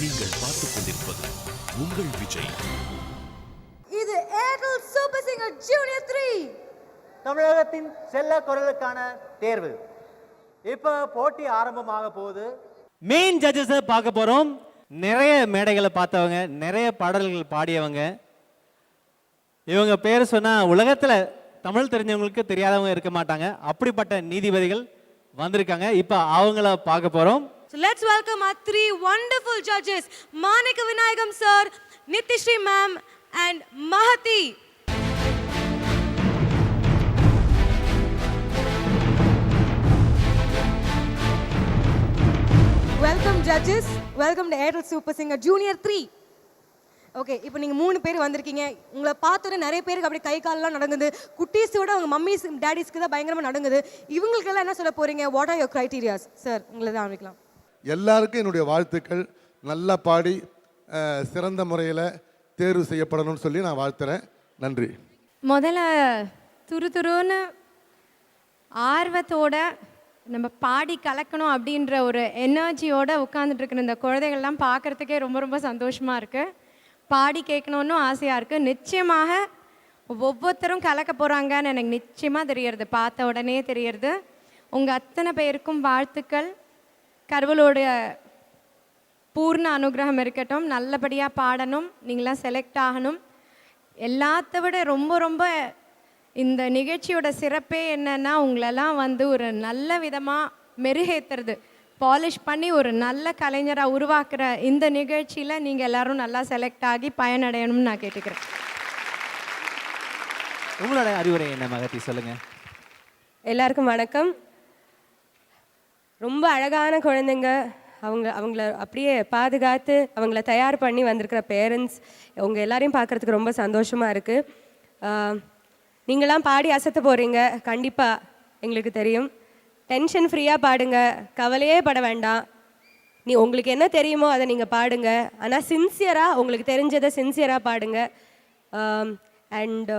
நீங்கள் பார்த்துக் கொண்டிருப்பது உங்கள் விஜய். இது ஏர்டெல் சூப்பர் சிங்கர் ஜூனியர் 3 தமிழகத்தின் செல்ல குரலுக்கான தேர்வு. இப்போ போட்டி ஆரம்பமாக போகுது. மெயின் ஜட்ஜஸை பார்க்க போகிறோம். நிறைய மேடைகளை பார்த்தவங்க, நிறைய பாடல்கள் பாடியவங்க. இவங்க பேர் சொன்னால் உலகத்தில் தமிழ் தெரிஞ்சவங்களுக்கு தெரியாதவங்க இருக்க மாட்டாங்க. அப்படிப்பட்ட நீதிபதிகள் வந்திருக்காங்க. இப்போ அவங்கள பார்க்க போகிறோம். So let's welcome our 3 wonderful judges, Manika Vinayagam sir, Nitishri ma'am and Mahati. Welcome judges, welcome to Airtel Super Singer Junior 3. Okay, இப்போ நீங்கள் 3 பேர் வந்திருக்கீங்க. உங்களை பார்த்தோன்னே நிறைய பேருக்கு அப்படி கை காலெலாம் நடங்குது. குட்டீஸோட அவங்க மம்மிஸ் டேடிஸ்க்கு தான் பயங்கரமாக நடங்குது. இவங்களுக்கெல்லாம் என்ன சொல்ல போகிறீங்க? What or your criterias? Sir, உங்களை தான் ஆரம்பிக்கலாம். எல்லாருக்கும் என்னுடைய வாழ்த்துக்கள். நல்லா பாடி சிறந்த முறையில் தேர்வு செய்யப்படணும்னு சொல்லி நான் வாழ்த்துறேன். நன்றி. முதல்ல துருன்னு ஆர்வத்தோட நம்ம பாடி கலக்கணும் அப்படின்ற ஒரு எனர்ஜியோட உட்காந்துட்டு இருக்கிற இந்த குழந்தைகள்லாம் பார்க்குறதுக்கே ரொம்ப ரொம்ப சந்தோஷமாக இருக்குது. பாடி கேட்கணுன்னு ஆசையாக இருக்குது. நிச்சயமாக ஒவ்வொருத்தரும் கலக்க போகிறாங்கன்னு எனக்கு நிச்சயமாக தெரியறது, பார்த்த உடனே தெரியறது. உங்கள் அத்தனை பேருக்கும் வாழ்த்துக்கள். கடவுளோட பூர்ண அனுகிரகம் இருக்கட்டும். நல்லபடியாக பாடணும், நீங்களாம் செலக்ட் ஆகணும். எல்லாத்த விட ரொம்ப ரொம்ப இந்த நிகழ்ச்சியோட சிறப்பே என்னன்னா, உங்களெல்லாம் வந்து ஒரு நல்ல விதமாக மெருகேற்றுறது, பாலிஷ் பண்ணி ஒரு நல்ல கலைஞராக உருவாக்குற இந்த நிகழ்ச்சியில் நீங்கள் எல்லோரும் நல்லா செலக்ட் ஆகி பயனடையணும்னு நான் கேட்டுக்கிறேன். உங்களோட அறிவுரை என்ன மகத்தி, சொல்லுங்கள். எல்லாருக்கும் வணக்கம். ரொம்ப அழகான குழந்தைங்க. அவங்கள அப்படியே பாதுகாத்து அவங்கள தயார் பண்ணி வந்திருக்கிற பேரண்ட்ஸ், அவங்க எல்லாரையும் பார்க்குறதுக்கு ரொம்ப சந்தோஷமாக இருக்குது. நீங்களாம் பாடி அசத்த போகிறீங்க, கண்டிப்பாக எங்களுக்கு தெரியும். டென்ஷன் ஃப்ரீயாக பாடுங்க, கவலையே பட வேண்டாம். உங்களுக்கு என்ன தெரியுமோ அதை நீங்கள் பாடுங்க. ஆனால் சின்சியராக, உங்களுக்கு தெரிஞ்சதை சின்சியராக பாடுங்க. அண்ட்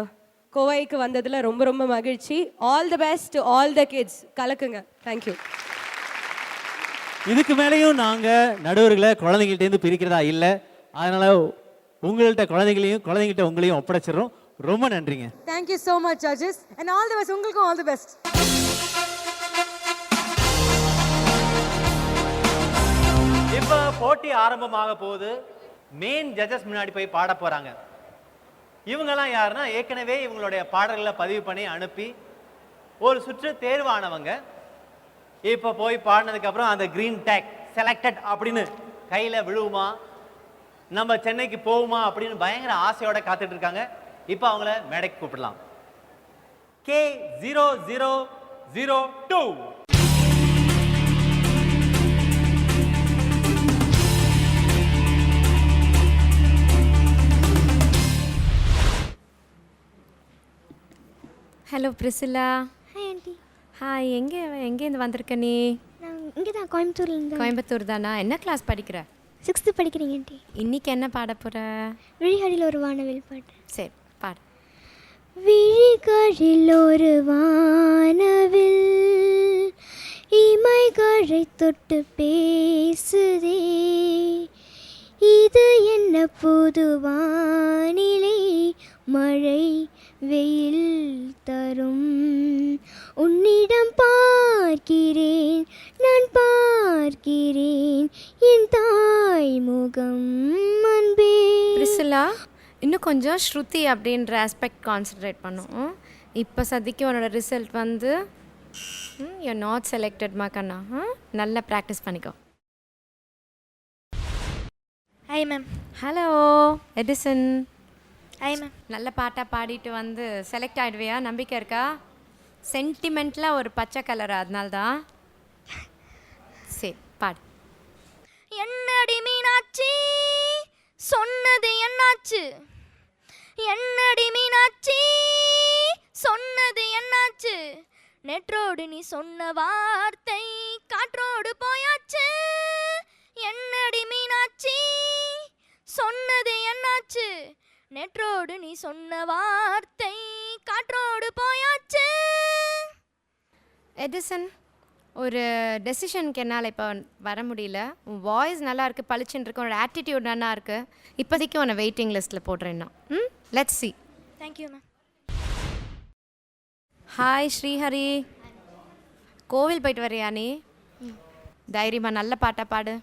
கோவைக்கு வந்ததில் ரொம்ப ரொம்ப மகிழ்ச்சி. All the best to all the kids. கலக்குங்க. தேங்க்யூ. இதுக்கு மேலேயும் நாங்கள் நடுவர்களை குழந்தைங்கள்ட்டேருந்து பிரிக்கிறதா இல்லை. அதனால் உங்கள்கிட்ட குழந்தைங்களையும் குழந்தைங்கிட்ட உங்களையும் ஒப்படைச்சிடுறோம். ரொம்ப நன்றிங்க. Thank you so much judges and all the best. உங்களுக்கும் ஆல் தி பெஸ்ட். இப்போ போட்டி ஆரம்பமாக போகுது. மெயின் ஜட்ஜஸ் முன்னாடி போய் பாட போகிறாங்க. இவங்கெல்லாம் யாருன்னா, ஏற்கனவே இவங்களுடைய பாடல்களை பதிவு பண்ணி அனுப்பி ஒரு சுற்று தேர்வானவங்க. இப்போ போய் பாடினதுக்கப்புறம் அந்த க்ரீன் டேக் செலக்டட் அப்படின்னு கையில் விழுவுமா, நம்ம சென்னைக்கு போகுமா அப்படின்னு பயங்கர ஆசையோட காத்துட்டு இருக்காங்க. இப்போ அவங்கள மேடைக்கு கூப்பிடலாம். K0002. Hello Priscilla. Hi aunty. Hi. எங்கேருந்து வந்திருக்க நீ? நான் இங்கே தான், கோயம்புத்தூர்லேருந்து. கோயம்புத்தூர் தானா? என்ன கிளாஸ் படிக்கிற? 6th படிக்கிறீங்க ஆண்டி. இன்னைக்கு என்ன பாட போகிற? விழிகளில் ஒரு வானவில் பாட்டு. சரி, பாடு. விழிகளில் ஒரு வானவில் இமைகளை தொட்டு பேசுதே, இது என்ன புது வானிலை, மழை வெயில் தரும், உன்னிடம் பார்க்கிறேன் நான் பார்க்கிறேன் என் தாய் முகம் அன்பே. பிரிசிலா, இன்னும் கொஞ்சம் ஸ்ருதி அப்படின்ற ஆஸ்பெக்ட் கான்சன்ட்ரேட் பண்ணும். இப்போ சதிக்கு உன்னோட ரிசல்ட் வந்து யூ நாட் செலக்டட் மாக்கண்ணா. நல்லா ப்ராக்டிஸ் பண்ணிக்கோ. Hi ma'am. Hello Edison. Hi ma'am. நல்ல பாட்டாக பாடிட்டு வந்து செலக்ட் ஆகிடுவியா? நம்பிக்கை இருக்கா? சென்டிமெண்ட்டில் ஒரு பச்சை கலர், அதனால்தான். சரி, பாடு. என்னடி மீனாட்சி சொன்னது என்னாச்சு, என்னடி மீனாட்சி சொன்னது என்னாச்சு, நேற்றோடு நீ சொன்ன வார்த்தை காற்றோடு போயாச்சு, என்னடி மீனாட்சி சொன்னது என்னாச்சு, நேற்றோடு நீ சொன்ன வார்த்தை காற்றோடு போயாச்சு. எடிசன், ஒரு டெசிஷனுக்கு என்னால் இப்போ வர முடியல. உன் வாய்ஸ் நல்லா இருக்குது, பளிச்சுன்னு இருக்கு, உன்னோட ஆட்டிடியூட் நல்லா இருக்குது. இப்போதைக்கு உன்னை வெயிட்டிங் லிஸ்ட்டில் போடுறேன் நான். Let's see. Thank you ma'am. Hi Srihari, கோவில் போயிட்டு வரியா நீ? தைரியமா நல்ல பாட்டா பாடு.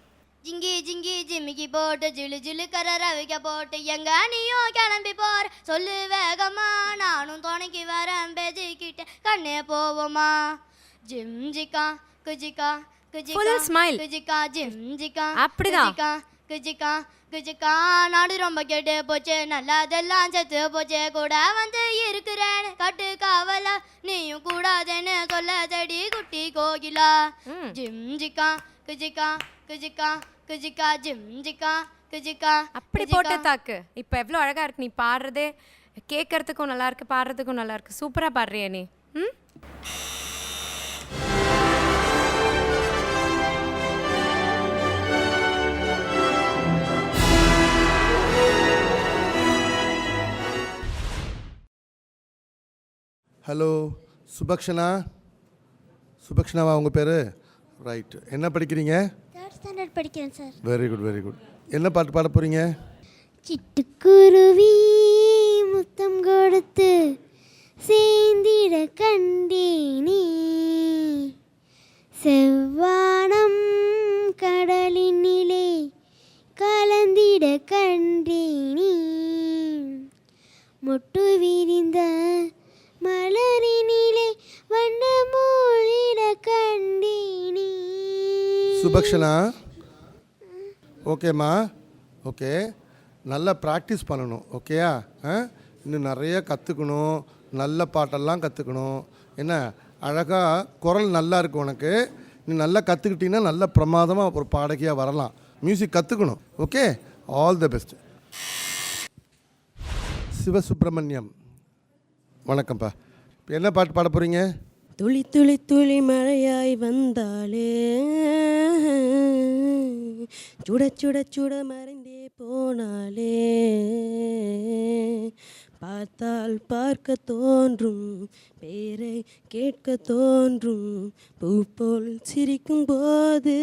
ஜிங்கி ஜிங்கி ஜிமிக்கி போட்டு ஜிலு ஜிலு கரவிக்க போட்டு எங்க நீயும் கிளம்பி போற சொல்லு வேகமா, நானும் துணைக்கு வரேன் பேசிக்கிட்ட கண்ணே போவோமா. ஜிம் ஜிகா குஜிகா குஜிகா Full smile. குஜிகா ஜிம் ஜிகா அப்படிதான். குஜிகா குஜிகா குஜிகா. நாடு ரொம்ப கெட்டு போச்சு, நல்லதெல்லாம் செத்து போச்சு, கூட வந்து இருக்கிறேன்னு கட்டு காவலா, நீயும் கூடாதுன்னு சொல்ல தடி குட்டி கோகிலா. ஜிம் ஜிகா குஜிகா குஜிகா குஜிகா ஜிம் ஜிகா குஜிகா. அப்படி போட்டு தாக்கு. இப்போ எவ்வளோ அழகாக இருக்கு நீ பாடுறதே, கேட்கறதுக்கும் நல்லா இருக்கு, பாடுறதுக்கும் நல்லா இருக்கு. சூப்பராக பாடுறிய நீ. ஹலோ சுபக்ஷனா. சுபக்ஷனாவா உங்கள் பேர்? ரைட். என்ன படிக்கிறீங்க? 3rd ஸ்டாண்டர்ட் படிக்கிறேன் sir. Very good very good. என்ன பாட்டு பாட போகிறீங்க? சிட்டுக்குருவி முத்தம் கொடுத்து சேந்திட கண்டேனே, செவ்வானம் கடலினிலே கலந்திட கண்டேனே, மொட்டு விரிந்த மலரினிலே வண்ண மூழிட கண்டேனே. சுபக்ஷனா ஓகேம்மா, ஓகே. நல்லா ப்ராக்டிஸ் பண்ணணும், ஓகேயா? இன்னும் நிறைய கற்றுக்கணும், நல்ல பாட்டெல்லாம் கற்றுக்கணும். என்ன அழகாக குரல் நல்லா இருக்கு உனக்கு. நீ நல்லா கற்றுக்கிட்டீங்கன்னா நல்ல பிரமாதமாக ஒரு பாடகியாக வரலாம். மியூசிக் கற்றுக்கணும், okay? All the best. Sivasubramaniam, வணக்கம்ப்பா. இப்போ என்ன பாட்டு பாட போகிறீங்க? துளி துளி துளி மழையாய் வந்தாலே, சுட சுட சுட மறைந்தே போனாலே, பார்த்தால் பார்க்க தோன்றும், பேரை கேட்க தோன்றும், பூ போல் சிரிக்கும் போது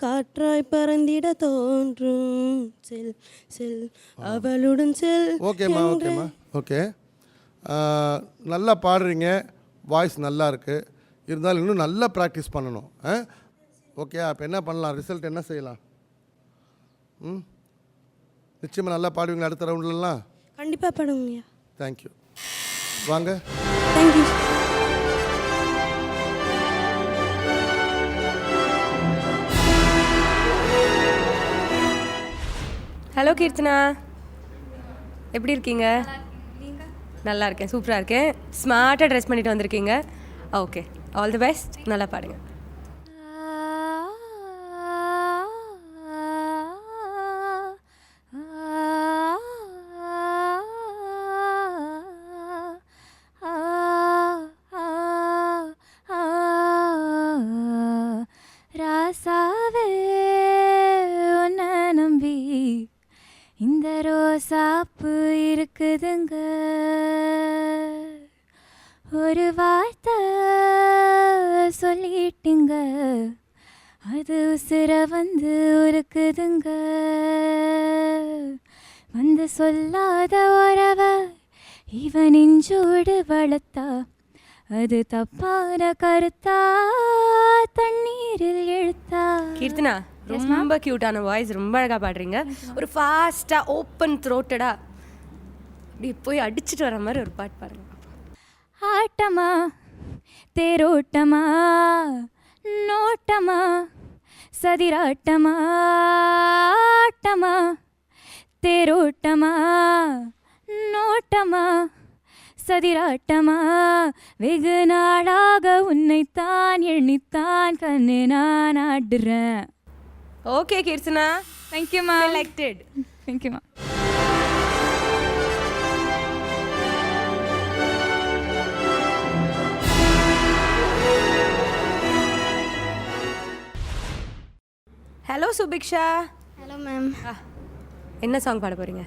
காற்றாய் பறந்திட தோன்றும், செல் செல் அவளுடன் செல். ஓகேம்மா ஓகேம்மா ஓகே. நல்லா பாடுறீங்க, வாய்ஸ் நல்லா இருக்குது. இருந்தாலும் இன்னும் நல்லா ப்ராக்டிஸ் பண்ணணும். ஓகே. அப்போ என்ன பண்ணலாம்? ரிசல்ட் என்ன செய்யலாம்? நிச்சயமாக நல்லா பாடுவீங்களா அடுத்த ரவுண்ட்லலாம்? கண்டிப்பாக பாடுங்கய்யா. தேங்க்யூ. வாங்க. தேங்க்யூ. ஹலோ கீர்த்தனா, எப்படி இருக்கீங்க? நல்லா இருக்கேன், சூப்பராக இருக்கேன். ஸ்மார்ட்டாக ட்ரெஸ் பண்ணிட்டு வந்திருக்கீங்க. Okay, all the best. நல்லா பாடுங்க. ராசாவே உன்னை நம்பி இந்த ரோசாப்பு இருக்குதுங்க, ஒரு வார்த்தை சொல்லிட்டுங்க, அது உசுர வந்து உருக்குதுங்க, வந்து சொல்லாத உறவ இவன் நெஞ்சோடு வளர்த்தா, அது தப்பான கருத்தா தண்ணீரில் எழுத்தா. கீர்த்தனா, ரொம்ப க்யூட்டான வாய்ஸ், ரொம்ப அழகாக பாடுறீங்க. ஒரு ஃபாஸ்ட்டாக ஓப்பன் த்ரோட்டடாக அப்படி போய் அடிச்சுட்டு வர மாதிரி ஒரு பாட்டு பாடுங்க. ஆட்டமா தேரோட்டமா நோட்டமா சதிராட்டமா, ஆட்டமா தேரோட்டமா நோட்டமா சதிராட்டமா, வெகு நாளாக உன்னைத்தான் எண்ணித்தான் கண்ணு நான் ஆடுறேன். ஓகே கீர்த்தனா, தேங்க்யூமா. செலக்டட். தேங்க்யூமா. ஹலோ சுபிக்ஷா. Hello ma'am. என்ன சாங் பாட போகிறீங்க?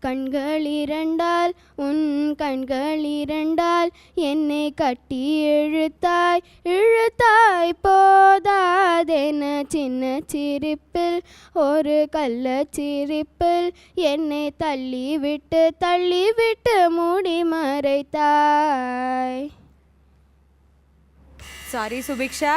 கண்கள் இரண்டால் உன் கண்கள் இரண்டால் என்னை கட்டி இழுத்தாய் இழுத்தாய் போதாதென சின்ன சிரிப்பில் ஒரு கள்ளச்சிரிப்பில் என்னை தள்ளிவிட்டு மூடி மறைத்தாய். சாரி சுபிக்ஷா,